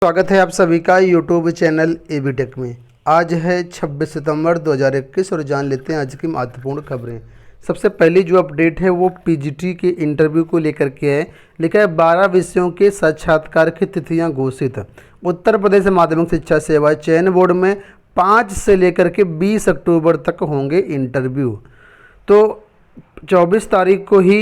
स्वागत है आप सभी का यूट्यूब चैनल एबी टेक में। आज है 26 सितंबर 2021 और जान लेते हैं आज की महत्वपूर्ण खबरें। सबसे पहली जो अपडेट है वो पीजीटी के इंटरव्यू को लेकर के है। लिखा है 12 विषयों के साक्षात्कार की तिथियां घोषित। उत्तर प्रदेश माध्यमिक शिक्षा सेवा चयन बोर्ड में 5 से लेकर के 20 अक्टूबर तक होंगे इंटरव्यू। तो 24 तारीख को ही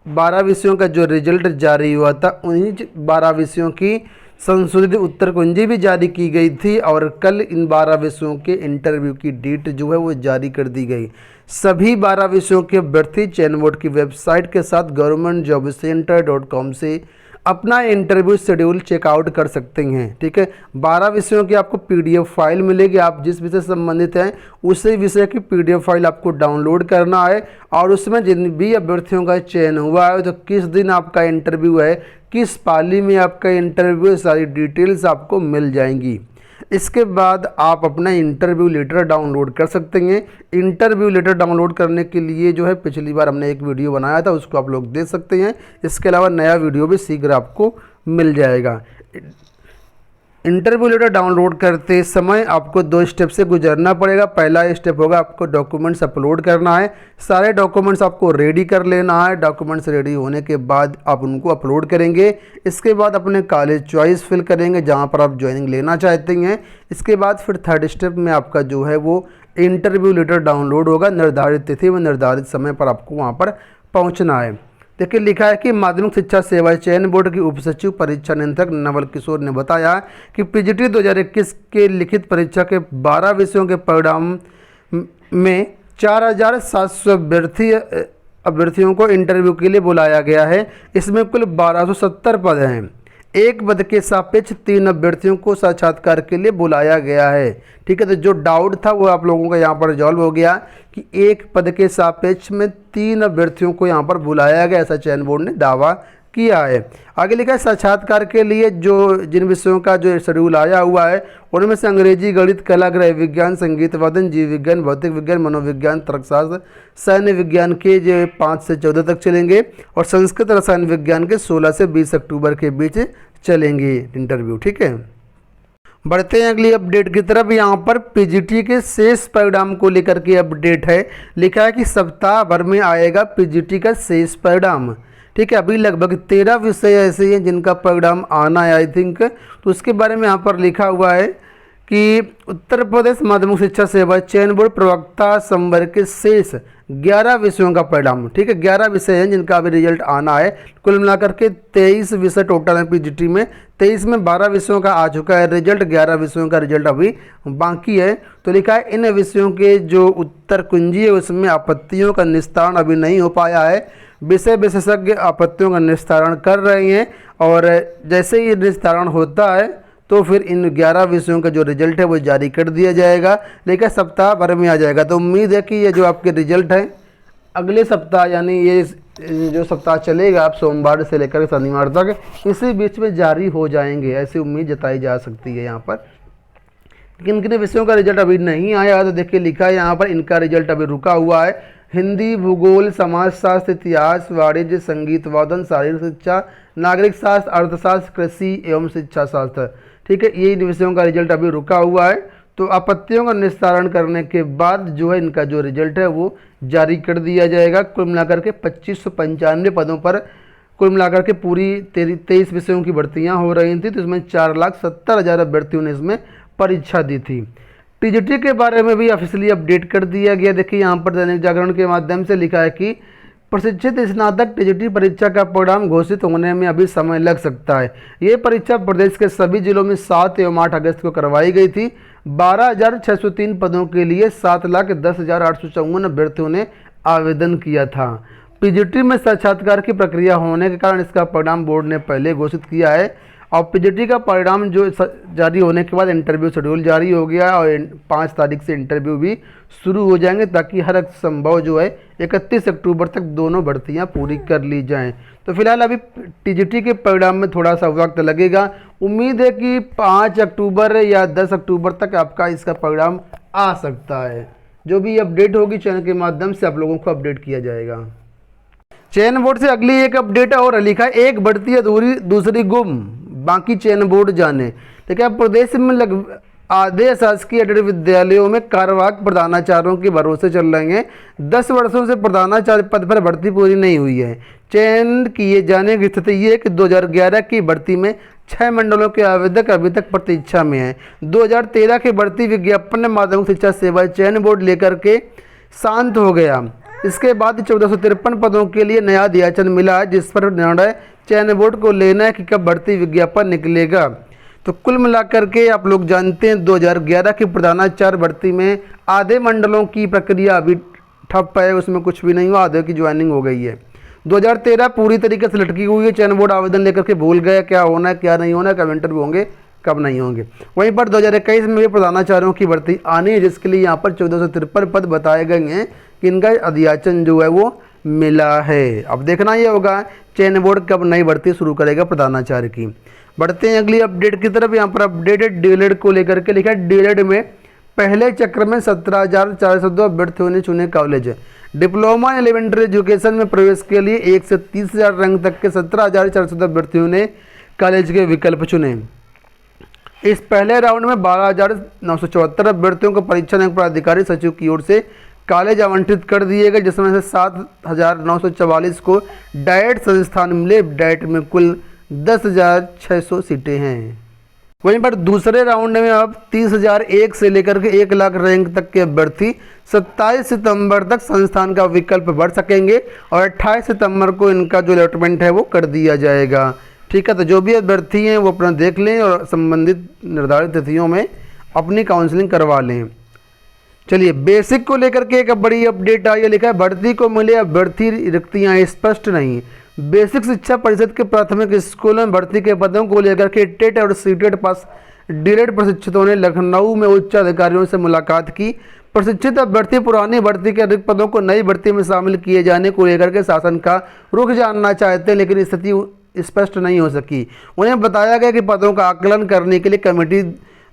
12 विषयों का जो रिजल्ट जारी हुआ था उन्हीं 12 विषयों की संशोधित उत्तर कुंजी भी जारी की गई थी और कल इन 12 विषयों के इंटरव्यू की डेट जो है वो जारी कर दी गई। सभी 12 विषयों के अभ्यर्थी चयन बोर्ड की वेबसाइट के साथ governmentjobcenter.com से अपना इंटरव्यू शेड्यूल चेकआउट कर सकते हैं। ठीक है, 12 विषयों की आपको PDF फाइल मिलेगी। आप जिस विषय से संबंधित हैं उसी विषय की PDF फाइल आपको डाउनलोड करना है और उसमें जिन भी अभ्यर्थियों का चयन हुआ है तो किस दिन आपका इंटरव्यू है, किस पाली में आपका इंटरव्यू है, सारी डिटेल्स आपको मिल जाएंगी। इसके बाद आप अपना इंटरव्यू लेटर डाउनलोड कर सकते हैं। इंटरव्यू लेटर डाउनलोड करने के लिए जो है पिछली बार हमने एक वीडियो बनाया था, उसको आप लोग देख सकते हैं। इसके अलावा नया वीडियो भी शीघ्र आपको मिल जाएगा। इंटरव्यू लेटर डाउनलोड करते समय आपको 2 स्टेप से गुजरना पड़ेगा। पहला स्टेप होगा आपको डॉक्यूमेंट्स अपलोड करना है। सारे डॉक्यूमेंट्स आपको रेडी कर लेना है। डॉक्यूमेंट्स रेडी होने के बाद आप उनको अपलोड करेंगे। इसके बाद अपने कॉलेज चॉइस फिल करेंगे जहां पर आप ज्वाइनिंग लेना चाहते हैं। इसके बाद फिर थर्ड स्टेप में आपका जो है वो इंटरव्यू लेटर डाउनलोड होगा। निर्धारित तिथि व निर्धारित समय पर आपको वहाँ पर पहुँचना है। देखिए लिखा है कि माध्यमिक शिक्षा सेवा चयन बोर्ड के उप सचिव परीक्षा नियंत्रक नवल किशोर ने बताया कि पीजीटी 2021 के लिखित परीक्षा के 12 विषयों के परिणाम में 4700 अभ्यर्थियों को इंटरव्यू के लिए बुलाया गया है। इसमें कुल 1270 पद हैं। एक पद के सापेक्ष 3 अभ्यर्थियों को साक्षात्कार के लिए बुलाया गया है। ठीक है, तो जो डाउट था वो आप लोगों का यहाँ पर रिजॉल्व हो गया कि एक पद के सापेक्ष में 3 अभ्यर्थियों को यहाँ पर बुलाया गया, ऐसा चयन बोर्ड ने दावा किया है। आगे लिखा है साक्षात्कार के लिए जिन विषयों का जो शेड्यूल आया हुआ है उनमें से अंग्रेजी, गणित, कला, गृह विज्ञान, संगीत वादन, जीव विज्ञान, भौतिक विज्ञान, मनोविज्ञान, तर्कशास्त्र, सैन्य विज्ञान के जो 5 से 14 तक चलेंगे और संस्कृत रसायन विज्ञान के 16 से 20 अक्टूबर के बीच चलेंगे इंटरव्यू। ठीक है, बढ़ते हैं अगली अपडेट की तरफ। यहाँ पर पीजीटी के शेष परिणाम को लेकर के अपडेट है। लिखा है कि सप्ताह भर में आएगा पीजीटी का शेष परिणाम। ठीक है, अभी लगभग 13 विषय ऐसे हैं जिनका परिणाम आना है आई थिंक। तो उसके बारे में यहाँ पर लिखा हुआ है कि उत्तर प्रदेश माध्यमिक शिक्षा सेवा चयन बोर्ड प्रवक्ता संवर्ग के शेष 11 विषयों का परिणाम। ठीक है, 11 विषय हैं जिनका अभी रिजल्ट आना है। कुल मिलाकर के 23 विषय टोटल है पीजीटी में। 23 में 12 विषयों का आ चुका है रिजल्ट, 11 विषयों का रिजल्ट अभी बाकी है। तो लिखा है इन विषयों के जो उत्तर कुंजी है उसमें आपत्तियों का निस्तारण अभी नहीं हो पाया है। विषय विशेषज्ञ आपत्तियों का निस्तारण कर रहे हैं और जैसे ही निस्तारण होता है तो फिर इन 11 विषयों का जो रिजल्ट है वो जारी कर दिया जाएगा, लेकिन सप्ताह भर में आ जाएगा। तो उम्मीद है कि ये जो आपके रिजल्ट हैं अगले सप्ताह यानी ये जो सप्ताह चलेगा आप सोमवार से लेकर शनिवार तक इसी बीच में जारी हो जाएंगे, ऐसी उम्मीद जताई जा सकती है यहाँ पर। किन किन विषयों का रिजल्ट अभी नहीं आया तो देखिए लिखा है यहाँ पर इनका रिजल्ट अभी रुका हुआ है। हिंदी, भूगोल, समाजशास्त्र, इतिहास, वाणिज्य, संगीत वादन, शारीरिक शिक्षा, नागरिक शास्त्र, अर्थशास्त्र, कृषि एवं शिक्षा शास्त्र। ठीक है, ये इन विषयों का रिजल्ट अभी रुका हुआ है। तो आपत्तियों का निस्तारण करने के बाद जो है इनका जो रिजल्ट है वो जारी कर दिया जाएगा। कुल मिलाकर के 2595 पदों पर कुल मिलाकर के पूरी 23 विषयों की भर्तियां हो रही थी। तो इसमें 4,70,000 अभ्यर्थियों ने इसमें परीक्षा दी थी। टीजीटी के बारे में भी ऑफिशियली अपडेट कर दिया गया। देखिए यहाँ पर दैनिक जागरण के माध्यम से लिखा है कि प्रशिक्षित स्नातक टीजीटी परीक्षा का परिणाम घोषित होने में अभी समय लग सकता है। ये परीक्षा प्रदेश के सभी जिलों में 7 एवं 8 अगस्त को करवाई गई थी। 12,603 पदों के लिए 7,10,854 अभ्यर्थियों ने आवेदन किया था। पीजीटी में साक्षात्कार की प्रक्रिया होने के कारण इसका परिणाम बोर्ड ने पहले घोषित किया है और पीजीटी का परिणाम जो जारी होने के बाद इंटरव्यू शेड्यूल जारी हो गया और 5 तारीख से इंटरव्यू भी शुरू हो जाएंगे ताकि हर संभव जो है 31 अक्टूबर तक दोनों भर्तियां पूरी कर ली जाएं। तो फिलहाल अभी टीजीटी के परिणाम में थोड़ा सा वक्त लगेगा। उम्मीद है कि 5 अक्टूबर या 10 अक्टूबर तक आपका इसका परिणाम आ सकता है। जो भी अपडेट होगी चैनल के माध्यम से आप लोगों को अपडेट किया जाएगा। चयन बोर्ड से अगली एक अपडेट और लिखा है एक भर्ती अधूरी दूसरी गुम, बाकी चयन बोर्ड जाने। देखिए अब प्रदेश में आधे शासकीय एडेड विद्यालयों में कार्यवाहक प्रधानाचार्यों के भरोसे चल रहे हैं। 10 वर्षों से प्रधानाचार्य पद पर भर्ती पूरी नहीं हुई है। चयन किए जाने की स्थिति ये है कि 2011 की भर्ती में 6 मंडलों के आवेदक अभी तक प्रतीक्षा में हैं। 2013 के भर्ती विज्ञापन माध्यमिक शिक्षा सेवा चयन बोर्ड लेकर के शांत हो गया। इसके बाद 1453 पदों के लिए नया अध्याचन मिला है, जिस पर निर्णय चयन बोर्ड को लेना है कि कब भर्ती विज्ञापन निकलेगा। तो कुल मिलाकर के आप लोग जानते हैं 2011 की प्रधानाचार्य भर्ती में आधे मंडलों की प्रक्रिया अभी ठप है, उसमें कुछ भी नहीं हुआ, आधे की ज्वाइनिंग हो गई है। 2013 पूरी तरीके से लटकी हुई है। चयन बोर्ड आवेदन लेकर के भूल गया क्या होना है क्या नहीं होना है, कब इंटरव्यू होंगे कब नहीं होंगे। वहीं पर 2021 में भी प्रधानाचार्यों की भर्ती आनी है, जिसके लिए यहाँ पर 1453 पद बताए गए हैं कि इनका अध्याचन जो है वो मिला है। अब देखना ये होगा चयन बोर्ड कब नई भर्ती शुरू करेगा प्रधानाचार्य की। बढ़ते हैं अगली अपडेट की तरफ। यहाँ पर अपडेट है डीएलएड को लेकर के, लिखा है डीएलएड में पहले चक्र में 17,402 अभ्यर्थियों ने चुने कॉलेज। डिप्लोमा एलिमेंट्री एजुकेशन में प्रवेश के लिए 1 से 30,000 रैंक तक के 17,402 अभ्यर्थियों ने कॉलेज के विकल्प चुने। इस पहले राउंड में 12,974 अभ्यर्थियों को परीक्षा रैंक प्राधिकारी सचिव की ओर से कॉलेज आवंटित कर दिए गए, जिसमें से 7,944 को डाइट संस्थान मिले। डाइट में कुल 10,600 सीटें हैं। वहीं पर दूसरे राउंड में अब 30,001 से लेकर के 1 लाख रैंक तक के अभ्यर्थी 27 सितंबर तक संस्थान का विकल्प भर सकेंगे और 28 सितंबर को इनका जो अलॉटमेंट है वो कर दिया जाएगा। ठीक है, तो जो भी अभ्यर्थी हैं वो अपना देख लें और संबंधित निर्धारित तिथियों में अपनी काउंसलिंग करवा लें। चलिए बेसिक को लेकर के एक बड़ी अपडेट आई है, लिखा है भर्ती को मिले अभ्यर्थी रिक्तियाँ स्पष्ट नहीं। बेसिक शिक्षा परिषद के प्राथमिक स्कूलों में भर्ती के पदों को लेकर के टेट और सीटेट पास डीएलएड प्रशिक्षितों ने लखनऊ में उच्च अधिकारियों से मुलाकात की। प्रशिक्षित अभ्यर्थी पुरानी भर्ती के रिक्त पदों को नई भर्ती में शामिल किए जाने को लेकर के शासन का रुख जानना चाहते हैं, लेकिन स्थिति स्पष्ट नहीं हो सकी। उन्हें बताया गया कि पदों का आकलन करने के लिए कमेटी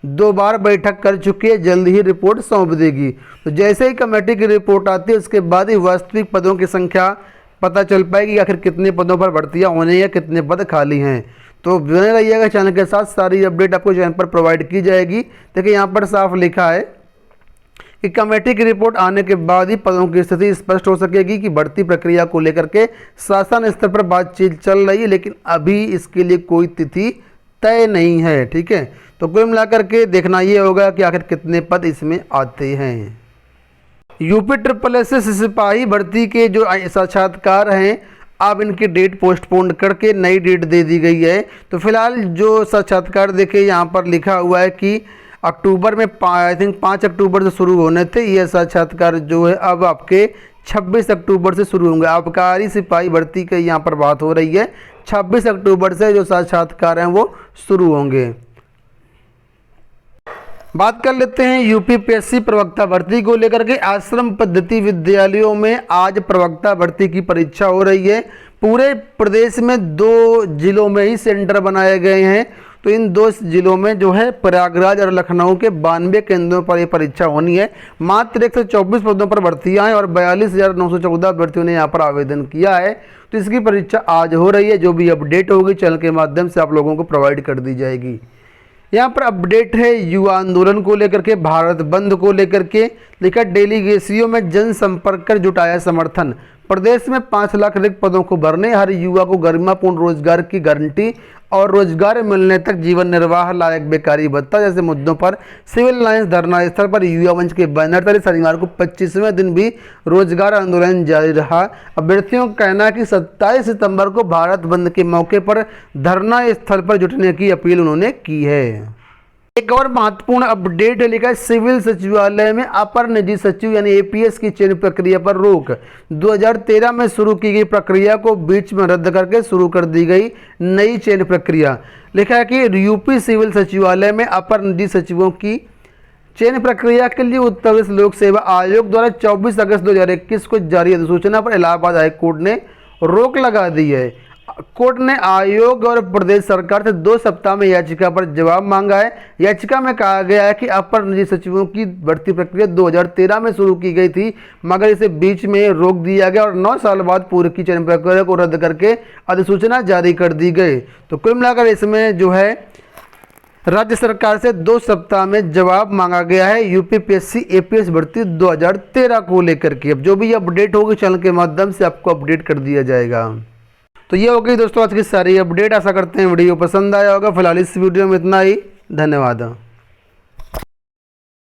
2 बार बैठक कर चुकी है, जल्द ही रिपोर्ट सौंप देगी। तो जैसे ही कमेटी की रिपोर्ट आती है उसके बाद ही वास्तविक पदों की संख्या पता चल पाएगी कि आखिर कितने पदों पर भर्तियां होने या कितने पद खाली हैं। तो बने रहिएगा चैनल के साथ, सारी अपडेट आपको चैनल पर प्रोवाइड की जाएगी। देखिए यहाँ पर साफ लिखा है कि कमेटी की रिपोर्ट आने के बाद ही पदों की स्थिति स्पष्ट हो सकेगी कि भर्ती प्रक्रिया को लेकर के शासन स्तर पर बातचीत चल रही है, लेकिन अभी इसके लिए कोई तिथि तय नहीं है। ठीक है, तो कुल मिलाकर के देखना ये होगा कि आखिर कितने पद इसमें आते हैं। यूपी SSS सिपाही भर्ती के जो साक्षात्कार हैं अब इनकी डेट पोस्टपोन करके नई डेट दे दी गई है। तो फिलहाल जो साक्षात्कार देखे यहाँ पर लिखा हुआ है कि अक्टूबर में आई थिंक 5 अक्टूबर से शुरू होने थे, ये साक्षात्कार जो है अब आपके 26 अक्टूबर से शुरू होंगे। आबकारी सिपाही भर्ती के यहाँ पर बात हो रही है, 26 अक्टूबर से जो साक्षात्कार हैं वो शुरू होंगे। बात कर लेते हैं यूपीपीएससी प्रवक्ता भर्ती को लेकर के। आश्रम पद्धति विद्यालयों में आज प्रवक्ता भर्ती की परीक्षा हो रही है। पूरे प्रदेश में 2 जिलों में ही सेंटर बनाए गए हैं। तो इन 2 जिलों में जो है प्रयागराज और लखनऊ के 92 केंद्रों पर यह परीक्षा होनी है। मात्र 124 पदों पर भर्तियां हैं और 42,914 अभ्यर्थियों ने यहाँ पर आवेदन किया है। तो इसकी परीक्षा आज हो रही है। जो भी अपडेट होगी चैनल के माध्यम से आप लोगों को प्रोवाइड कर दी जाएगी। यहाँ पर अपडेट है युवा आंदोलन को लेकर के, भारत बंद को लेकर के। लिखा डेलीगेसियों में जनसंपर्क कर जुटाया समर्थन। प्रदेश में 5 लाख रिक्त पदों को भरने, हर युवा को गरिमापूर्ण रोजगार की गारंटी और रोजगार मिलने तक जीवन निर्वाह लायक बेकारी भत्ता जैसे मुद्दों पर सिविल लाइंस धरना स्थल पर युवा मंच के बैनर तले शनिवार को 25वें दिन भी रोजगार आंदोलन जारी रहा। अभ्यर्थियों का कहना है कि 27 सितंबर को भारत बंद के मौके पर धरना स्थल पर जुटने की अपील उन्होंने की है। एक और महत्वपूर्ण अपडेट है, लिखा है सिविल सचिवालय में अपर निजी सचिव यानी एपीएस की चयन प्रक्रिया पर रोक। 2013 में शुरू की गई प्रक्रिया को बीच में रद्द करके शुरू कर दी गई नई चयन प्रक्रिया। लिखा है कि यूपी सिविल सचिवालय में अपर निजी सचिवों की चयन प्रक्रिया के लिए उत्तर प्रदेश लोक सेवा आयोग द्वारा 24 अगस्त 2021 को जारी अधिसूचना पर इलाहाबाद हाईकोर्ट ने रोक लगा दी है। कोर्ट ने आयोग और प्रदेश सरकार से 2 सप्ताह में याचिका पर जवाब मांगा है। याचिका में कहा गया है कि अपर निजी सचिवों की भर्ती प्रक्रिया 2013 में शुरू की गई थी, मगर इसे बीच में रोक दिया गया और 9 साल बाद पूरी की चयन प्रक्रिया को रद्द करके अधिसूचना जारी कर दी गई। तो कुल मिलाकर इसमें जो है राज्य सरकार से 2 सप्ताह में जवाब मांगा गया है यूपीपीएससी एपीएस भर्ती 2013 को लेकर के। अब जो भी अपडेट होगी चैनल के माध्यम से आपको अपडेट कर दिया जाएगा। तो ये हो गई दोस्तों आज की सारी अपडेट। आशा करते हैं वीडियो पसंद आया होगा। फिलहाल इस वीडियो में इतना ही। धन्यवाद।